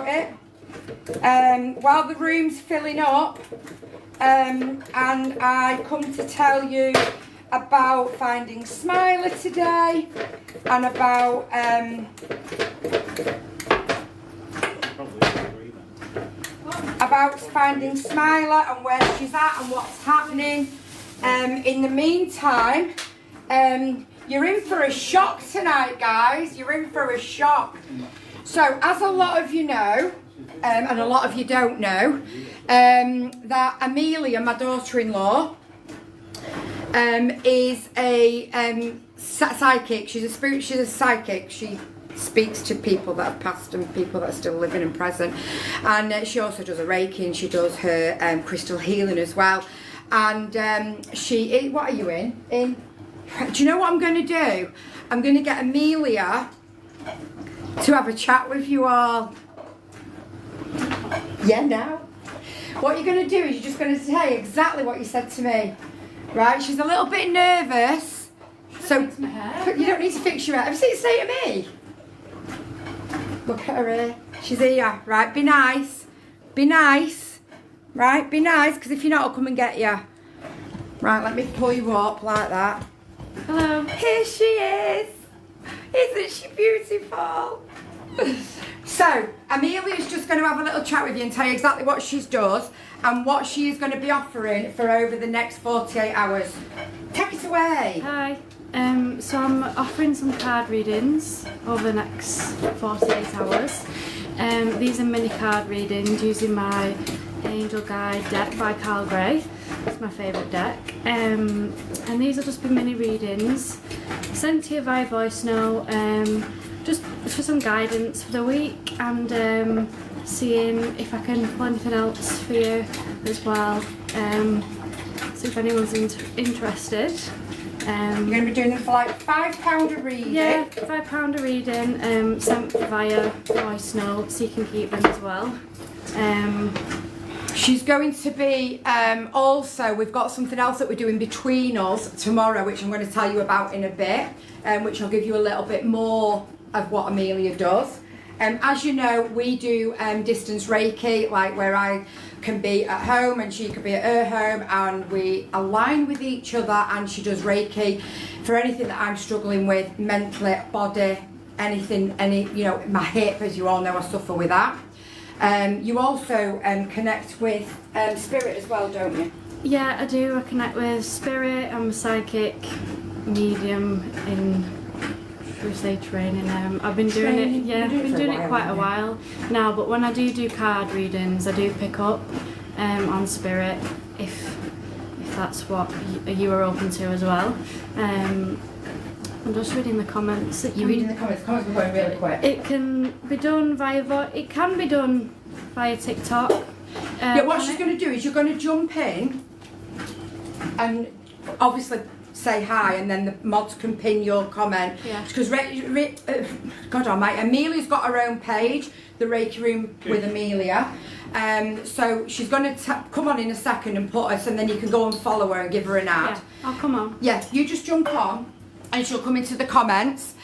it while the room's filling up, and I come to tell you about finding Smiler today and about finding Smiler and where she's at and what's happening. In the meantime, you're in for a shock tonight, guys. You're in for a shock. So, as a lot of you know, and a lot of you don't know, that Amelia, my daughter-in-law, is a psychic. She's a psychic. She speaks to people that have passed and people that are still living and present. And she also does a Reiki, and she does her crystal healing as well. And what are you in? Do you know what I'm going to do? I'm going to get Amelia to have a chat with you all. Yeah, now. What you're going to do is you're just going to say exactly what you said to me. Right? She's a little bit nervous. So you don't need to fix your hair. Have you seen it say to me? Look at her hair. She's here. Right? Be nice. Be nice. Right? Be nice, because if you're not, I'll come and get you. Right, let me pull you up like that. Hello. Here she is. Isn't she beautiful? So, Amelia's just going to have a little chat with you and tell you exactly what she does and what she is going to be offering for over the next 48 hours. Take it away. Hi. So I'm offering some card readings over the next 48 hours. These are mini card readings using my Angel Guide deck by Carl Gray. It's my favourite deck. And these will just be mini readings sent to you via voice note, just for some guidance for the week, and seeing if I can pull anything else for you as well. So if anyone's interested. You're going to be doing them for like £5 a reading? Yeah, £5 a reading, sent via voice note, so you can keep them as well. She's going to be, also, we've got something else that we're doing between us tomorrow, which I'm going to tell you about in a bit, which will give you a little bit more of what Amelia does. As you know, we do distance Reiki, like where I can be at home and she can be at her home, and we align with each other, and she does Reiki for anything that I'm struggling with, mentally, body, anything, my hip, as you all know, I suffer with that. You also connect with spirit as well, don't you? Yeah, I do. I connect with spirit. I'm a psychic medium in crusade training. I've been doing it. Yeah, I've been doing it quite a while now. But when I do card readings, I do pick up on spirit if that's what you are open to as well. I'm just reading the comments. You're reading the comments. Comments are going really quick. It can be done via TikTok. Yeah, what she's going to do is you're going to jump in and obviously say hi, and then the mods can pin your comment. Yeah. Because God almighty, Amelia's got her own page, the Reiki Room with Amelia. So she's going to come on in a second and put us, and then you can go and follow her and give her an ad. Yeah, I'll come on. Yeah, you just jump on, and she'll come into the comments.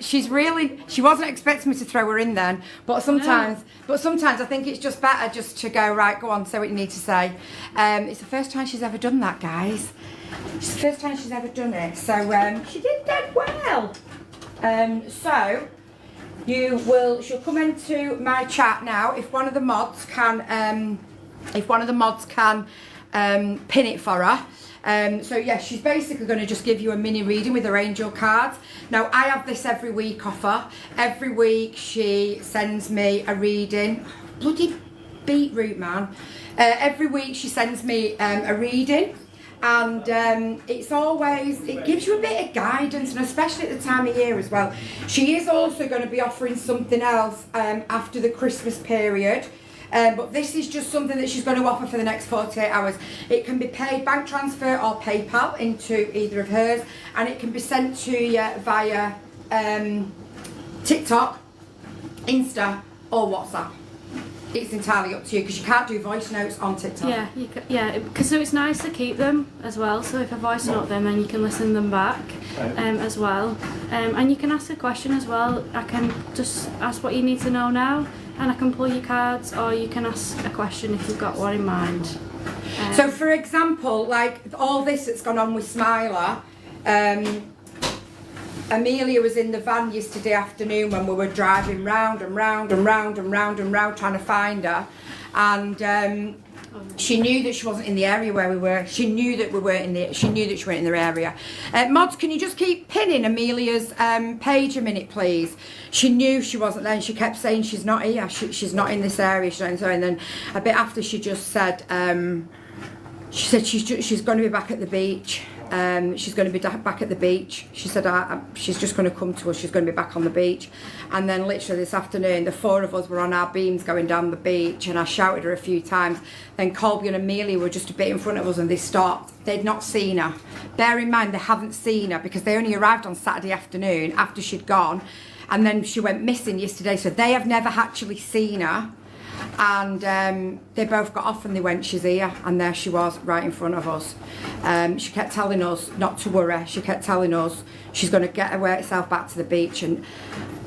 She wasn't expecting me to throw her in then, but sometimes I think it's just better just to go, right, go on, say what you need to say. It's the first time she's ever done that, guys. It's the first time she's ever done it, so she did dead well. So she'll come into my chat now. If one of the mods can pin it for her. So yeah, she's basically going to just give you a mini reading with her angel cards. Now I have this every week off her. Every week she sends me a reading. Bloody beetroot, man. Every week she sends me a reading, and it gives you a bit of guidance, and especially at the time of year as well. She is also going to be offering something else after the Christmas period. But this is just something that she's going to offer for the next 48 hours. It can be paid bank transfer or PayPal into either of hers, and it can be sent to you via TikTok, Insta, or WhatsApp. It's entirely up to you, because you can't do voice notes on TikTok. Yeah, because so it's nice to keep them as well. So if I voice note them, then you can listen them back as well. And you can ask a question as well. I can just ask what you need to know now, and I can pull your cards, or you can ask a question if you've got one in mind. So for example, like all this that's gone on with Smiler, Amelia was in the van yesterday afternoon when we were driving round and round and round and round and round trying to find her, and she knew that she wasn't in the area where we were. She knew that we weren't in the. She knew that she weren't in their area. Mods, can you just keep pinning Amelia's page a minute, please? She knew she wasn't there, and she kept saying she's not here. She's not in this area. She's not in this area. And then a bit after, she just said. She said she's going to be back at the beach. She's going to be back at the beach. She said she's just going to come to us. She's going to be back on the beach. And then literally this afternoon, the four of us were on our beams going down the beach, and I shouted her a few times. Then Colby and Amelia were just a bit in front of us, and they stopped. They'd not seen her. Bear in mind, they haven't seen her because they only arrived on Saturday afternoon after she'd gone. And then she went missing yesterday, so they have never actually seen her. And they both got off and they went, she's here, and there she was right in front of us. She kept telling us not to worry. She kept telling us she's going to get herself back to the beach, and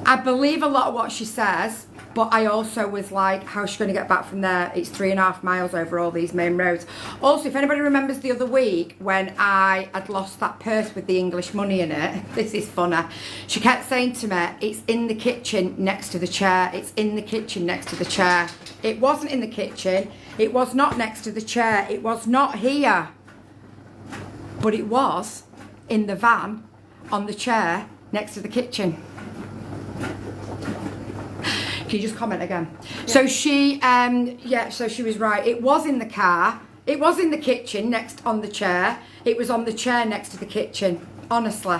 I believe a lot of what she says, but I also was like, how's she going to get back from there? It's 3.5 miles over all these main roads. Also, if anybody remembers the other week when I had lost that purse with the English money in it, this is funny. She kept saying to me, it's in the kitchen next to the chair. It's in the kitchen next to the chair. It wasn't in the kitchen. It was not next to the chair. It was not here. But it was in the van on the chair next to the kitchen. Can you just comment again? Yeah. So she, so she was right. It was in the car. It was in the kitchen next on the chair. It was on the chair next to the kitchen. Honestly,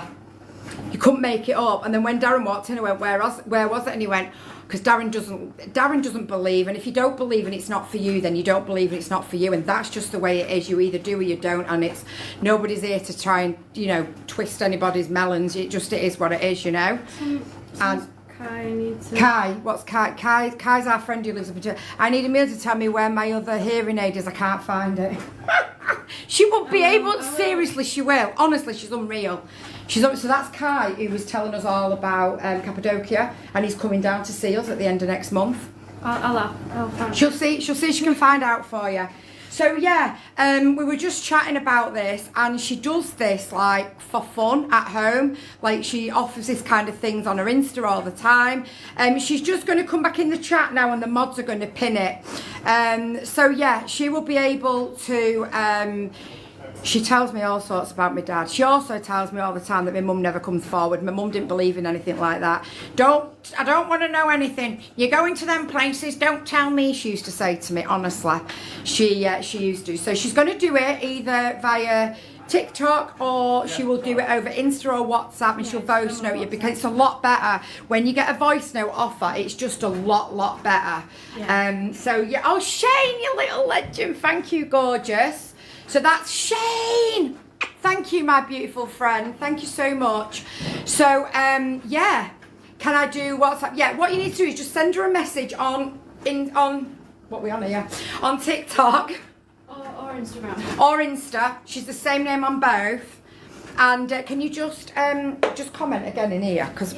you couldn't make it up. And then when Darren walked in, I went, where was it? And he went, because Darren doesn't believe. And if you don't believe and it's not for you, then you don't believe and it's not for you. And that's just the way it is. You either do or you don't. And it's nobody's here to try and twist anybody's melons. It is what it is, And Kai, what's Kai? Kai's our friend who lives up in. I need Amelia to tell me where my other hearing aid is. I can't find it. She won't be able. Seriously, she will. Honestly, she's unreal. So that's Kai, who was telling us all about Cappadocia, and he's coming down to see us at the end of next month. I'll find. She'll see. She can find out for you. So yeah, we were just chatting about this, and she does this like for fun at home. Like she offers this kind of things on her Insta all the time. She's just going to come back in the chat now, and the mods are going to pin it. So yeah, she will be able to. She tells me all sorts about my dad. She also tells me all the time that my mum never comes forward. My mum didn't believe in anything like that. I don't want to know anything. You're going to them places, don't tell me, she used to say to me, honestly. She used to. So she's going to do it either via TikTok, or she will do it over Insta or WhatsApp, and she'll voice note you, because it's a lot better when you get a voice note offer. It's just a lot better. So yeah. Oh, Shane, you little legend. Thank you, gorgeous. So that's Shane. Thank you, my beautiful friend. Thank you so much. So yeah, can I do WhatsApp? Yeah, what you need to do is just send her a message on what we on here? On TikTok. Or Instagram. Or Insta. She's the same name on both. And can you just comment again in here? Because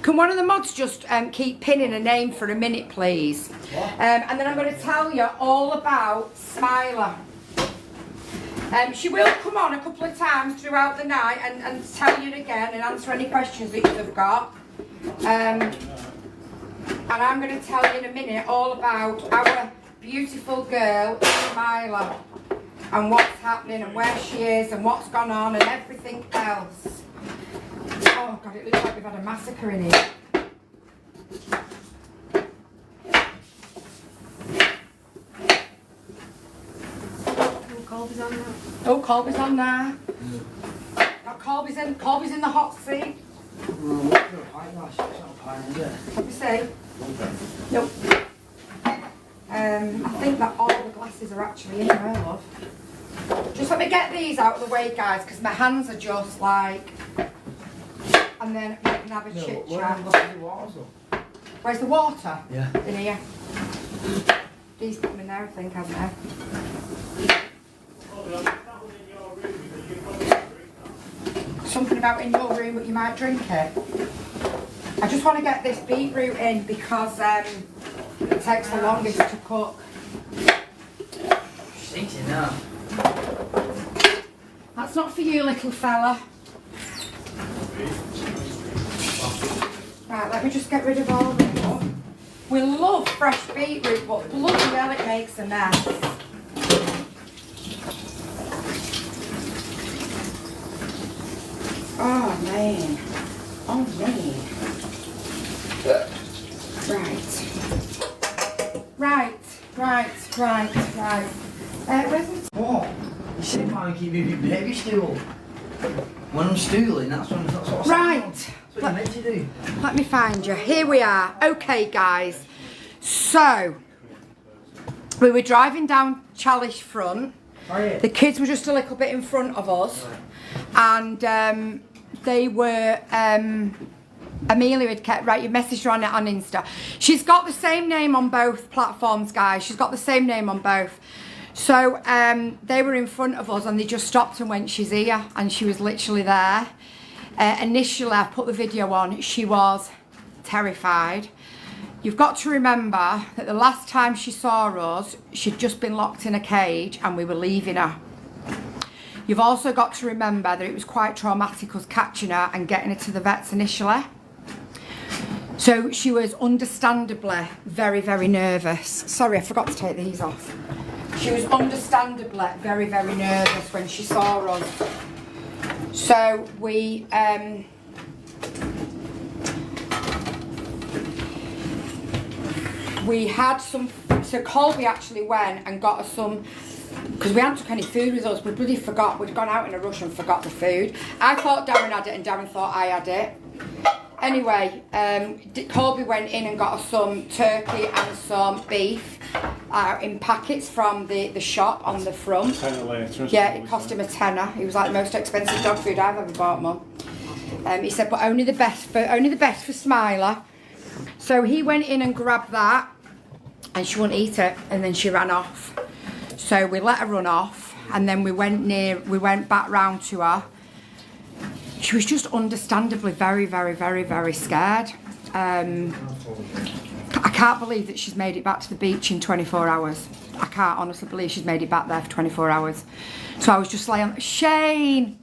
can one of the mods just keep pinning a name for a minute, please? And then I'm going to tell you all about Smiler. She will come on a couple of times throughout the night and tell you again and answer any questions that you've got. And I'm going to tell you in a minute all about our beautiful girl, Smiler, and what's happening and where she is and what's gone on and everything else. Oh God, it looks like we've had a massacre in here. Colby's on there. Oh, Colby's on there. Colby's in the hot seat. What do you say? Nope. I think that all the glasses are actually in there, love. Just let me get these out of the way, guys, because my hands are just like... And then we can have a chit chat. Where's the water? Yeah. In here. He's put them in there, I think, hasn't he? Something about in your room, but you might drink it. I just want to get this beetroot in because It takes the longest to cook. She's eating now. That's not for you, little fella. Right, let me just get rid of all of it. We love fresh beetroot, but bloody hell, it makes a mess. Oh man. Oh man. Right. Where's my What? You said why I keep moving baby stool. When I'm stooling, that's what I said. Right. That's what you're meant to do. Let me find you. Here we are. Okay, guys. So, we were driving down Chalish Front. Oh, yeah. The kids were just a little bit in front of us. And they were... Amelia had kept... Right, you messaged her on it on Insta. She's got the same name on both platforms, guys. She's got the same name on both. So, they were in front of us and they just stopped and went, she's here. And she was literally there. Initially, I put the video on. She was terrified. You've got to remember that the last time she saw us, she'd just been locked in a cage and we were leaving her. You've also got to remember that it was quite traumatic us catching her and getting her to the vets initially. So she was understandably very, very nervous. Sorry, I forgot to take these off. She was understandably very, very nervous when she saw us. So we had some, so Colby actually went and got us some, because we hadn't took any food with us, we bloody forgot, we'd gone out in a rush and forgot the food. I thought Darren had it and Darren thought I had it. Anyway, Colby went in and got us some turkey and some beef in packets from the shop on the front. £10 later. Yeah, it cost him a tenner. It was like the most expensive dog food I've ever bought, Mum. He said, but only the best for Smiler. So he went in and grabbed that, and she wouldn't eat it, and then she ran off. So we let her run off, and then we went back round to her. She was just understandably very, very, very, very scared. I can't believe that she's made it back to the beach in 24 hours. I can't honestly believe she's made it back there for 24 hours. So I was just laying, Shane!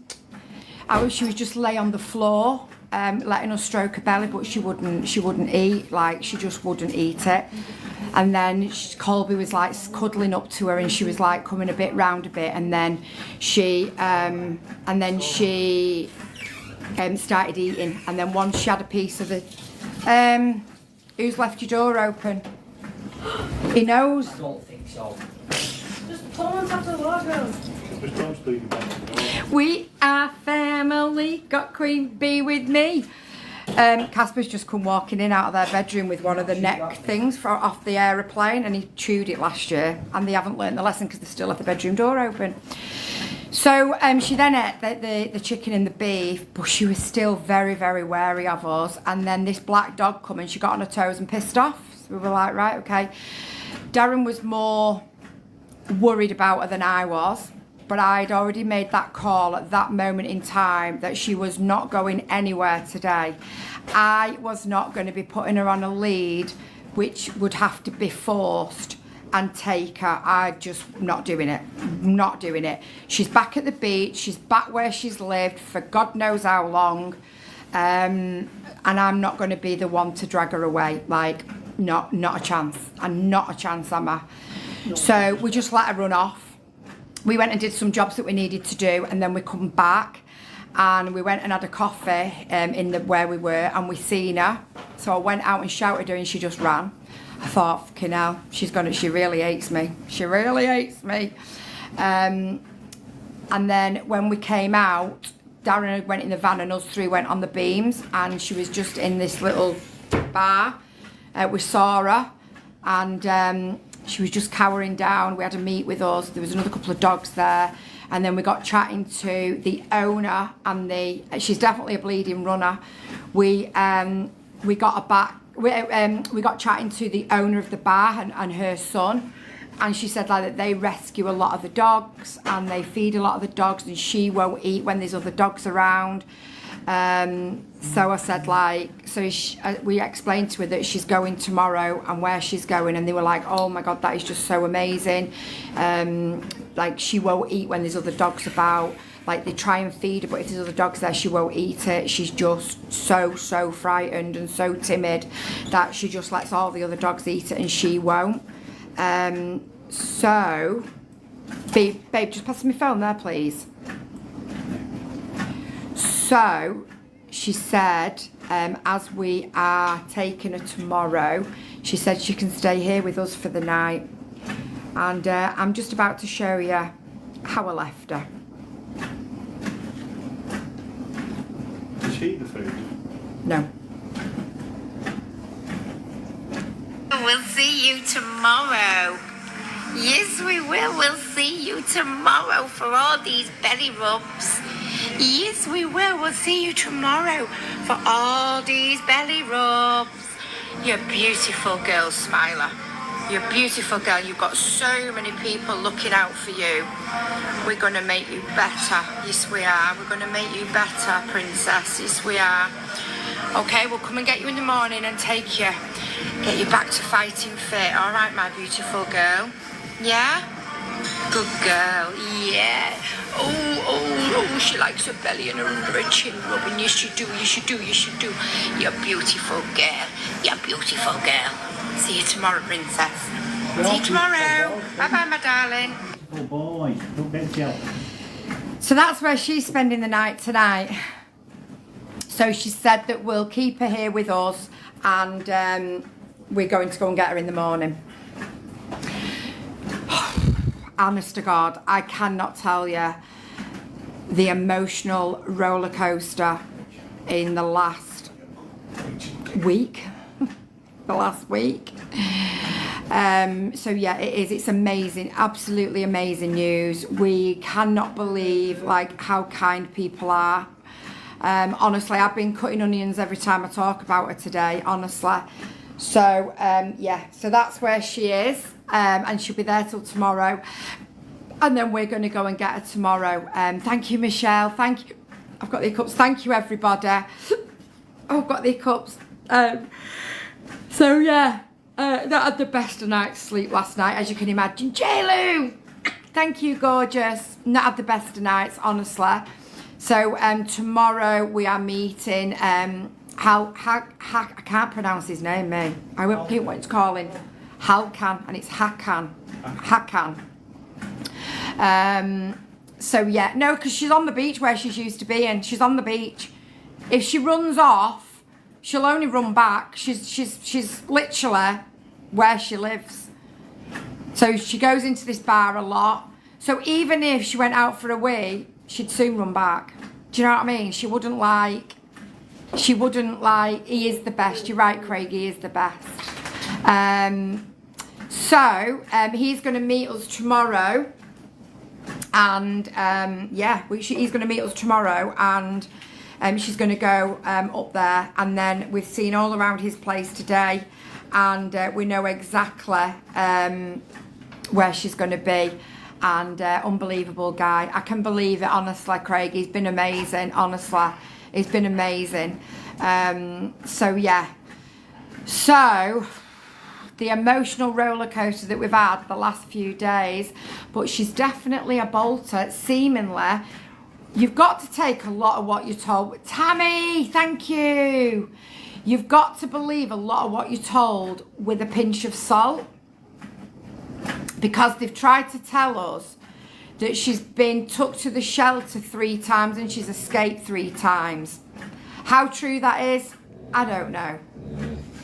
She was just lay on the floor, letting us stroke her belly, but she wouldn't eat, like she just wouldn't eat it. And then Colby was like cuddling up to her and she was like coming a bit round a bit, and then she started eating, and then once she had a piece of the who's left your door open? He knows. I don't think so. Just pull on top of the wardrobe. We are family. Got Queen Bee with me. Casper's just come walking in out of their bedroom with one of the neck things off the aeroplane, and he chewed it last year, and they haven't learnt the lesson because they still left the bedroom door open. So she then ate the chicken and the beef, but she was still very, very wary of us. And then this black dog come and she got on her toes and pissed off. So we were like, right, okay. Darren was more worried about her than I was, but I'd already made that call at that moment in time that she was not going anywhere today. I was not going to be putting her on a lead, which would have to be forced and take her. I'm just not doing it. Not doing it. She's back at the beach. She's back where she's lived for God knows how long. And I'm not going to be the one to drag her away. Like, not a chance. And not a chance, am I? So we just let her run off. We went and did some jobs that we needed to do, and then we come back and we went and had a coffee where we were, and we seen her. So I went out and shouted her and she just ran. I thought, fucking hell, she really hates me. She really hates me. And then when we came out, Darren went in the van and us three went on the beams, and she was just in this little bar. We saw her, and she was just cowering down. We had a meet with us. There was another couple of dogs there. And then we got chatting to the owner, and she's definitely a bleeding runner. We got her back. We got chatting to the owner of the bar and her son, and she said like that they rescue a lot of the dogs and they feed a lot of the dogs, and she won't eat when there's other dogs around. So I said we explained to her that she's going tomorrow and where she's going, and they were like, oh my God, that is just so amazing. Like she won't eat when there's other dogs about. Like they try and feed her, but if there's other dogs there, she won't eat it. She's just so frightened and so timid that she just lets all the other dogs eat it and she won't. So, babe, just pass me phone there, please. So, she said, as we are taking her tomorrow, she said she can stay here with us for the night. And I'm just about to show you how I left her. Did she eat the food? No. We'll see you tomorrow. Yes, we will. We'll see you tomorrow for all these belly rubs. Yes, we will. We'll see you tomorrow for all these belly rubs. You're a beautiful girl, Smiler. You're a beautiful girl. You've got so many people looking out for you. We're going to make you better. Yes, we are. We're going to make you better, princess. Yes, we are. Okay, we'll come and get you in the morning and take you. Get you back to fighting fit. All right, my beautiful girl. Yeah? Good girl. Yeah. Oh, she likes her belly and her under her chin rubbing. Yes, you do. Yes, you do. Yes, you do. You're a beautiful girl. You're a beautiful girl. See you tomorrow, princess. See you tomorrow. Bye-bye, my darling. Oh boy, don't get jealous. So that's where she's spending the night tonight. So she said that we'll keep her here with us, and we're going to go and get her in the morning. Honest to God, I cannot tell you the emotional roller coaster in the last week. The last week. So yeah, it is. It's amazing, absolutely amazing news. We cannot believe like how kind people are. Honestly, I've been cutting onions every time I talk about her today, honestly. So yeah, so that's where she is, and she'll be there till tomorrow, and then we're going to go and get her tomorrow. Thank you, Michelle. Thank you. I've got the hiccups. Thank you, everybody. Oh, I've got the hiccups. So yeah, that had the best of night's sleep last night, as you can imagine. J-Lou, thank you, gorgeous. Not had the best of nights, honestly. So tomorrow we are meeting I can't pronounce his name, me. I won't keep what it's calling. Halkan, and it's Hakan. So yeah, no, because she's on the beach where she's used to being. She's on the beach. If she runs off, she'll only run back. She's literally where she lives. So she goes into this bar a lot. So even if she went out for a wee, she'd soon run back. Do you know what I mean? She wouldn't like, he is the best. You're right, Craig, he is the best. So he's going to meet us tomorrow. And yeah, he's going to meet us tomorrow, and she's going to go up there. And then we've seen all around his place today, and we know exactly where she's going to be. And unbelievable guy. I can believe it, honestly, Craig. He's been amazing, honestly. He's been amazing. So yeah. So the emotional roller coaster that we've had the last few days, but she's definitely a bolter, seemingly. You've got to take a lot of what you're told. Tammy, thank you. You've got to believe a lot of what you're told with a pinch of salt. Because they've tried to tell us that she's been took to the shelter 3 times and she's escaped 3 times. How true that is, I don't know.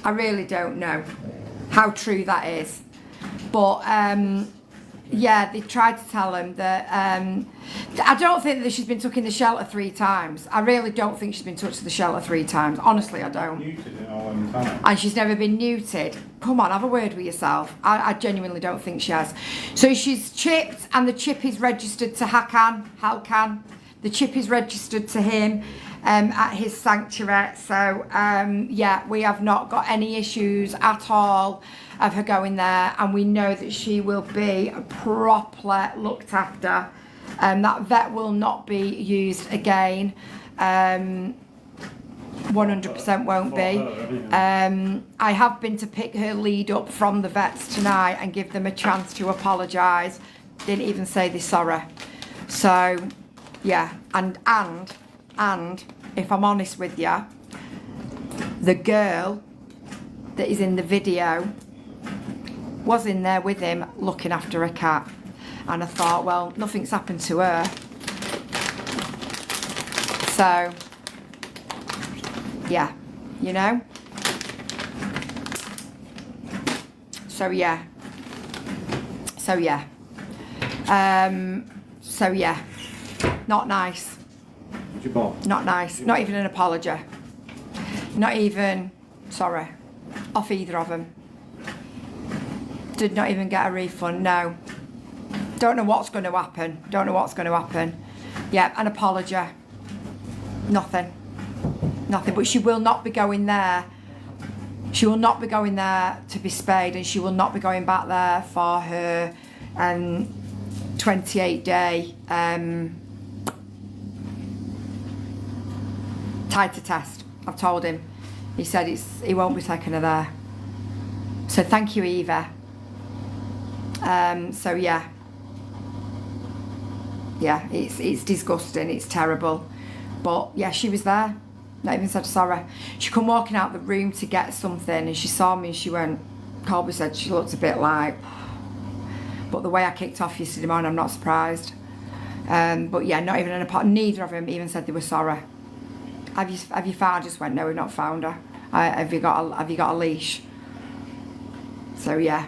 I really don't know how true that is. But yeah, they tried to tell him that I don't think that she's been took in the shelter 3 times. I really don't think she's been took to the shelter 3 times. Honestly, I don't. And she's never been neutered. Come on, have a word with yourself. I genuinely don't think she has. So she's chipped, and the chip is registered to Halkan. The chip is registered to him at his sanctuary. So yeah, we have not got any issues at all of her going there, and we know that she will be properly looked after. That vet will not be used again. 100% won't be. I have been to pick her lead up from the vets tonight and give them a chance to apologise. Didn't even say they're sorry. So, yeah, and if I'm honest with you, the girl that is in the video was in there with him looking after a cat. And I thought, well, nothing's happened to her. So, yeah, you know? So, yeah. So, yeah. So, yeah. Not nice. What's your boss? Not nice. Not even an apology. Not even, sorry, off either of them. Did not even get a refund, no. Don't know what's going to happen. Don't know what's going to happen. Yeah, an apology. Nothing. Nothing. But she will not be going there. She will not be going there to be spayed, and she will not be going back there for her 28-day titer test. I've told him. He said he won't be taking her there. So thank you, Eva. So yeah. Yeah, it's disgusting, it's terrible. But yeah, she was there. Not even said sorry. She come walking out the room to get something and she saw me and she went, Colby said she looked a bit like, but the way I kicked off yesterday morning, I'm not surprised. But yeah, not even an apology. Neither of them even said they were sorry. Have you found? I just went, no, we've not found her. Have you got a leash? So yeah.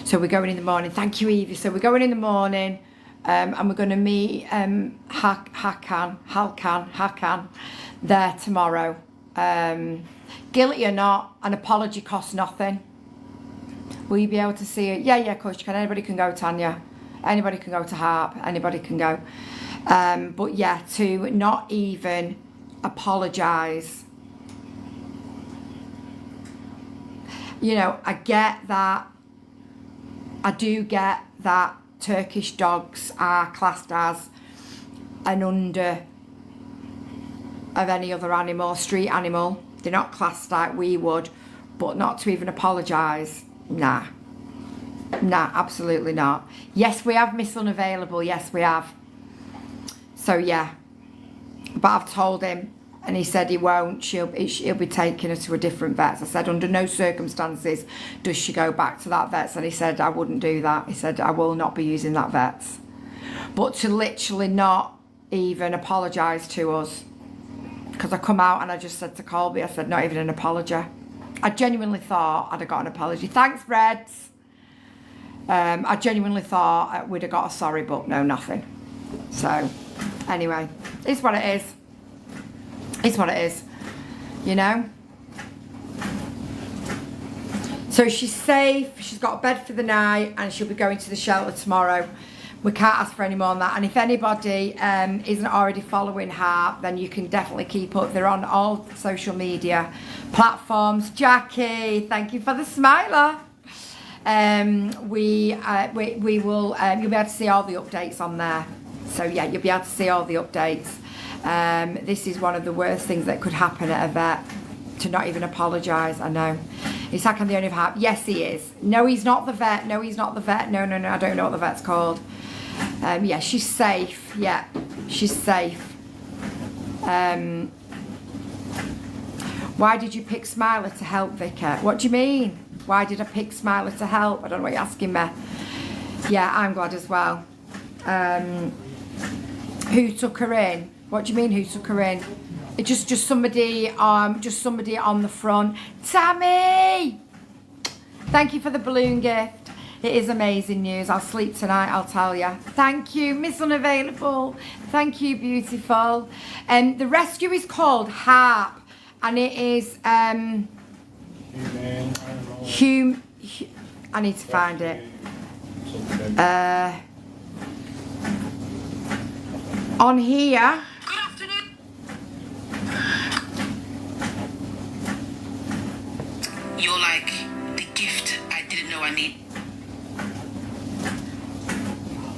So we're going in the morning. Thank you, Evie. So we're going in the morning, and we're going to meet Hakan there tomorrow. Guilty or not, an apology costs nothing. Will you be able to see it? Yeah, of course you can. Anybody can go, Tanya. Anybody can go to Harp. Anybody can go. But yeah, to not even apologise. You know, I get that. I do get that Turkish dogs are classed as an under of any other animal, street animal. They're not classed like we would, but not to even apologise. Nah, absolutely not. Yes, we have Miss Unavailable. Yes, we have. So yeah, but I've told him, and he said he won't. He'll be taking her to a different vet. I said, under no circumstances does she go back to that vet's. And he said, I wouldn't do that. He said, I will not be using that vet's. But to literally not even apologise to us. Because I come out and I just said to Colby, I said, not even an apology. I genuinely thought I'd have got an apology. Thanks, Reds. I genuinely thought we'd have got a sorry, but no, nothing. So, anyway, it's what it is. It's what it is, you know. So she's safe, she's got a bed for the night, and she'll be going to the shelter tomorrow. We can't ask for any more than that. And if anybody isn't already following Harp, then you can definitely keep up. They're on all social media platforms. Jackie, thank you for the smiler. We will, you'll be able to see all the updates on there. So yeah, you'll be able to see all the updates. This is one of the worst things that could happen at a vet, to not even apologise. I know. Is Hakan the owner of Harp? Yes, he is. No, he's not the vet. No, he's not the vet. No, I don't know what the vet's called. Yeah, she's safe. Yeah, she's safe. Why did you pick Smiler to help, Vicky? What do you mean? Why did I pick Smiler to help? I don't know what you're asking me. Yeah, I'm glad as well. Who took her in? What do you mean, who took her in? It's just somebody on the front. Tammy! Thank you for the balloon gift. It is amazing news. I'll sleep tonight, I'll tell you. Thank you, Miss Unavailable. Thank you, beautiful. The rescue is called Harp, and it is I need to find it. On here. Good afternoon. You're like the gift I didn't know I need.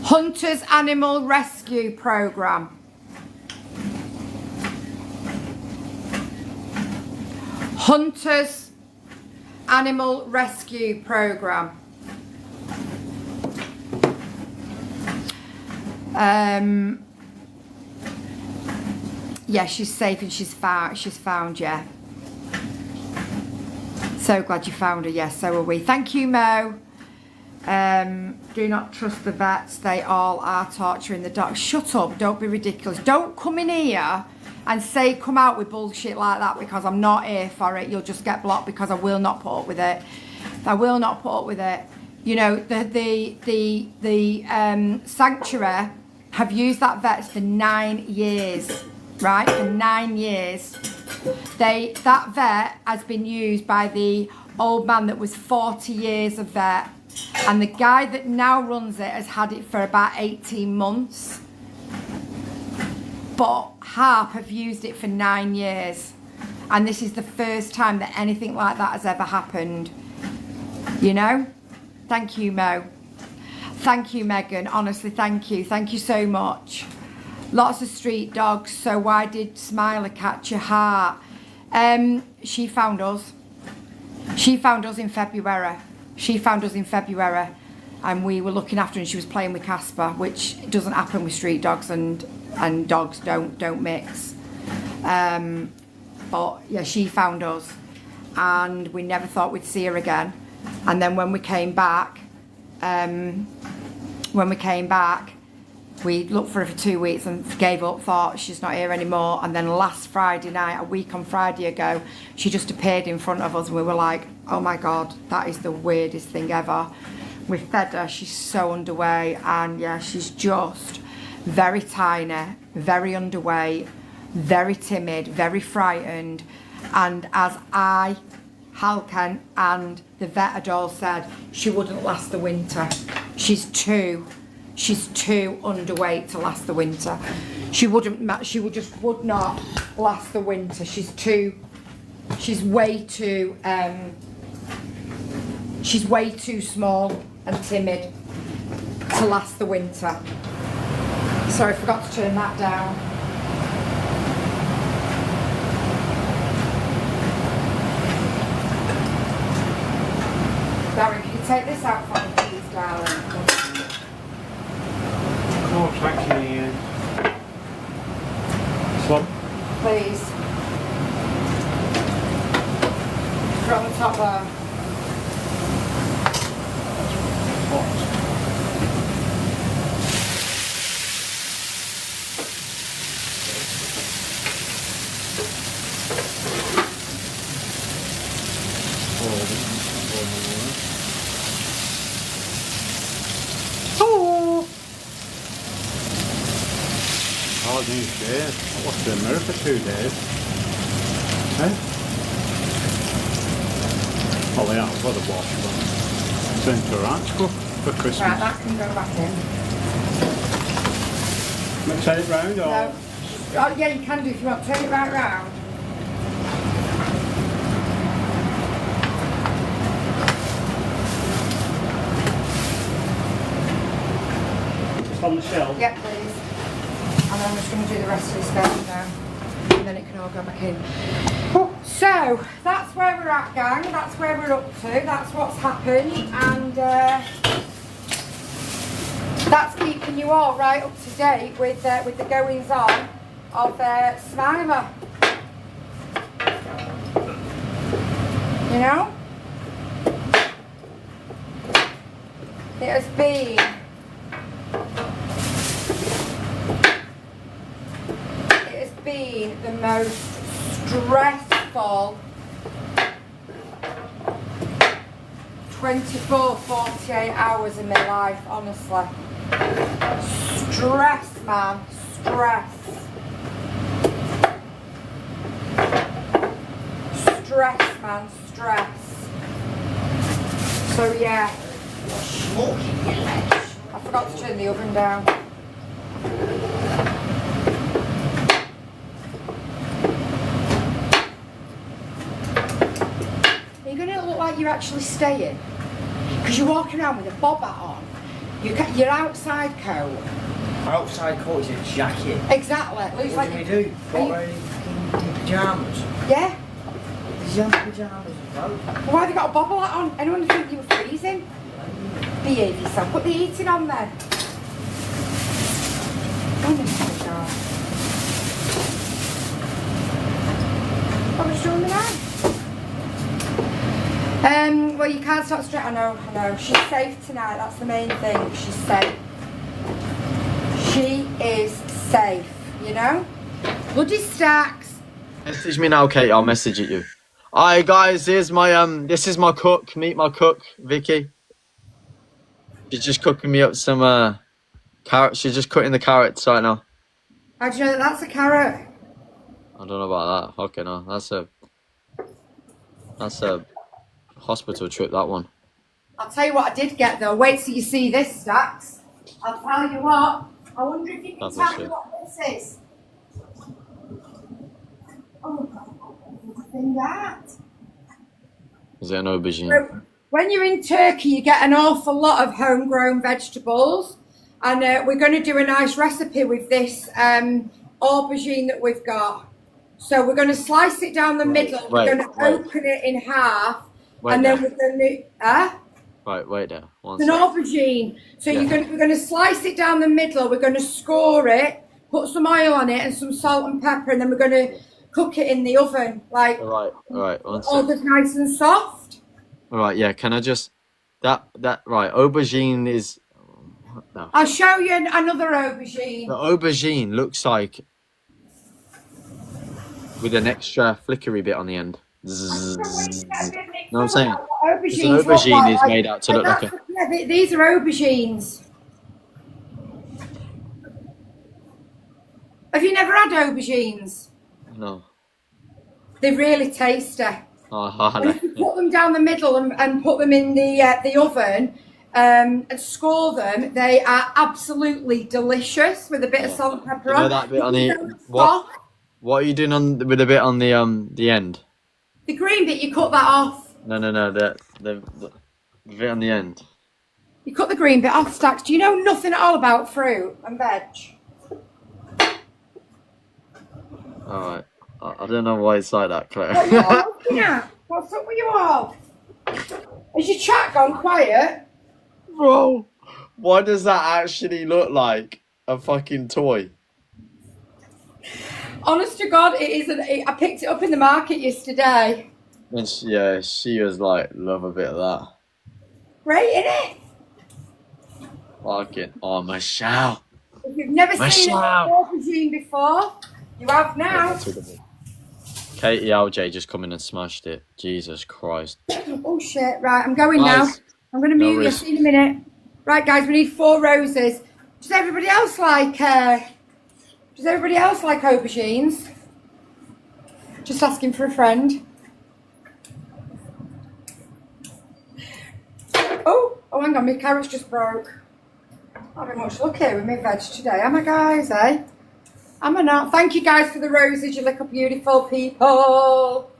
Hunters Animal Rescue Program. Hunters Animal Rescue Program. Yeah, she's safe and she's found, yeah. So glad you found her, yes, so are we. Thank you, Mo. Do not trust the vets, they all are torturing the dogs. Shut up, don't be ridiculous. Don't come in here and say come out with bullshit like that, because I'm not here for it. You'll just get blocked, because I will not put up with it. I will not put up with it. You know, the sanctuary have used that vet for 9 years, right? For 9 years. That vet has been used by the old man that was 40 years of vet, and the guy that now runs it has had it for about 18 months. But Harp have used it for 9 years, and this is the first time that anything like that has ever happened. You know? Thank you, Mo. Thank you, Megan. Honestly, thank you. Thank you so much. Lots of street dogs, so why did Smiler catch your heart? She found us. She found us in February. She found us in February, and we were looking after her, and she was playing with Casper, which doesn't happen with street dogs, and dogs don't mix. But yeah, she found us, and we never thought we'd see her again. And then when we came back, we looked for her for 2 weeks and gave up, thought she's not here anymore. And then last Friday night, a week on Friday ago, she just appeared in front of us, and we were like, oh my God, that is the weirdest thing ever. We fed her, she's so underweight, and yeah, she's just very tiny, very underweight, very timid, very frightened. And as Halkan and the vet had all said, she wouldn't last the winter. She's too underweight to last the winter. She would not last the winter. She's way too small and timid to last the winter. Sorry, I forgot to turn that down. Darren, can you take this out for me, please, darling? Oh, actually, swap. Please. From the top there. New shirt. I watched the mirror for 2 days. Eh? Oh yeah, I've got a wash one. Sent to ranch cook for Christmas. Right, that can go back in. Let's turn it round or? No. Oh, yeah, you can do if you want. Turn it right round. Just on the shelf? Yep, please. And I'm just going to do the rest of this bed now, and then it can all go back in. So, that's where we're at, gang. That's where we're up to. That's what's happened, and that's keeping you all right up to date with the goings on of Smiler. You know? It has been the most stressful 48 hours in my life, honestly. Stress, man, stress. Stress, man, stress. So yeah. I forgot to turn the oven down. You're actually staying, because you're walking around with a bob hat on, your outside coat. My outside coat is a jacket. Exactly. Looks What like do we do? What, wearing pyjamas? Yeah. Did you have pyjamas as well? Well, why have you got a bobble hat on? Anyone think you were freezing? Behave yourself. Put the heating on then. Oh my God. What was doing now? Well, you can't start straight. I know. She's safe tonight. That's the main thing. She's safe. She is safe. You know. Bloody stacks. Message me now, Kate. I'll message it you. Alright, guys. Here's my This is my cook. Meet my cook, Vicky. She's just cooking me up some carrots. She's just cutting the carrots right now. How do you know that that's a carrot? I don't know about that. Fucking hell. That's a hospital trip, that one. I'll tell you what I did get though. Wait till you see this, Stacks. I'll tell you what. I wonder if you can That's tell a me shit. what this is. Oh my God, what's in that? Is it an aubergine? So, when you're in Turkey, you get an awful lot of homegrown vegetables. And we're going to do a nice recipe with this aubergine that we've got. So we're going to slice it down the middle. We're going to open it in half. And then we're going to... Right, wait there. It's an aubergine. So we're going to slice it down the middle. We're going to score it, put some oil on it and some salt and pepper. And then we're going to cook it in the oven. Like, Alright, one all sec. just nice and soft. Alright, yeah, can I just... Right, aubergine is... No. I'll show you another aubergine. The aubergine looks like... with an extra flickery bit on the end. Zzz. Know what I'm saying? It's an aubergine is made out to look like a... Yeah, these are aubergines. Have you never had aubergines? No. They're really tasty. Oh, And if you put them down the middle and put them in the oven and score them, they are absolutely delicious with a bit of salt and pepper You know on. that bit on the... What are you doing with the bit on the end? The green bit, you cut that off. No, the bit on the end. You cut the green bit off, Stacks. Do you know nothing at all about fruit and veg? Alright. I don't know why it's like that, Claire. What are you all looking at? What's up with you all? Has your chat gone quiet? Bro, why does that actually look like a fucking toy? Honest to God, it isn't. I picked it up in the market yesterday. And she was like, love a bit of that. Great, innit? Fucking, oh, Michelle. If you've never seen an Michelle. aubergine before, you have now. Katie LJ just come in and smashed it. Jesus Christ. Oh shit, right, I'm going now. Guys, I'm going to mute you, worries. see you in a minute. Right, guys, we need 4 roses. Does everybody else like aubergines? Just asking for a friend. Oh, hang on, my carrot's just broke. Not very much luck here with my veg today, am I, guys, eh? Am I not? Thank you, guys, for the roses. You look beautiful people.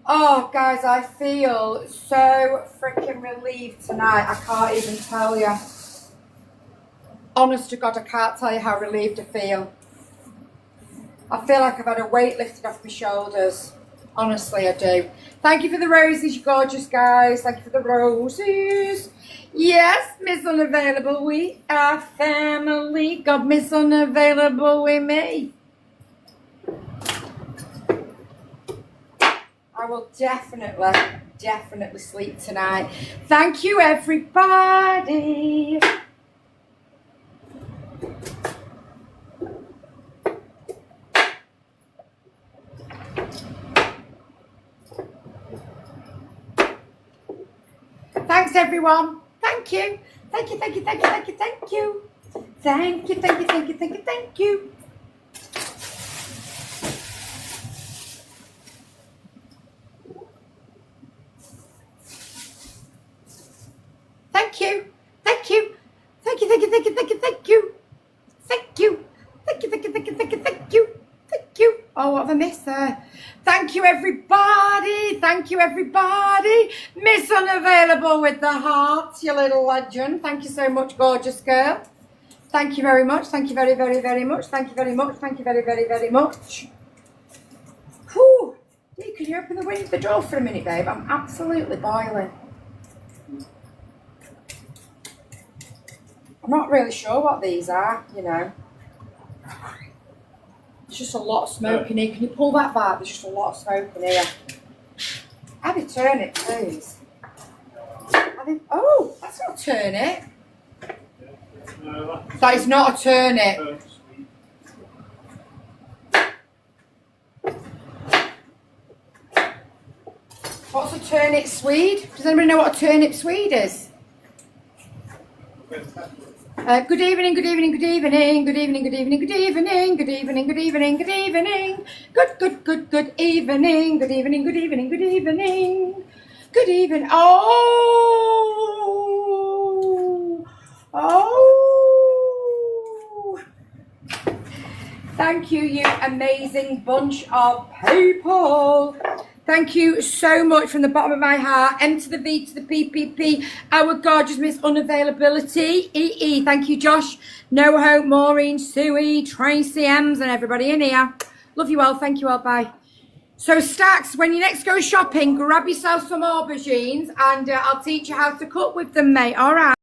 Oh, guys, I feel so freaking relieved tonight. I can't even tell you. Honest to God, I can't tell you how relieved I feel. I feel like I've had a weight lifted off my shoulders. Honestly, I do. Thank you for the roses, you gorgeous guys. Thank you for the roses. Yes, Miss Unavailable, we are family. God, Miss Unavailable with me. I will definitely sleep tonight. Thank you, everybody. Thanks, everyone. Thank you. Thank you, thank you, thank you, thank you, thank you. Thank you, thank you, thank you, thank you, thank you. Thank you. Thank you. Thank you, thank you, thank you, thank you, thank you. Thank you. Thank you, thank you, thank you, thank you, thank you. Thank you. Oh, what have I missed there? Thank you, everybody. Thank you, everybody. Miss Unavailable with the hearts, you little legend. Thank you so much, gorgeous girl. Thank you very much. Thank you very, very, very much. Thank you very much. Thank you very, very, very much. Whew. Dee, can you open the door for a minute, babe? I'm absolutely boiling. I'm not really sure what these are, you know. There's just a lot of smoke in here. Can you pull that back? There's just a lot of smoke in here. Have a turnip, please. Oh, that's not a turnip. That is not a turnip. What's a turnip swede? Does anybody know what a turnip swede is? Good evening, good evening, good evening, good evening, good evening, good evening, good evening, good evening, good evening, good evening, good evening, good evening, good evening, good evening. Oh. Thank you, you amazing bunch of people. Thank you so much from the bottom of my heart. M to the V to the PPP. Our gorgeous Miss Unavailability. EE. Thank you, Josh. NoHo, Maureen, Suey, Tracy, Ems, and everybody in here. Love you all. Thank you all. Bye. So, Stacks, when you next go shopping, grab yourself some aubergines and I'll teach you how to cook with them, mate. All right.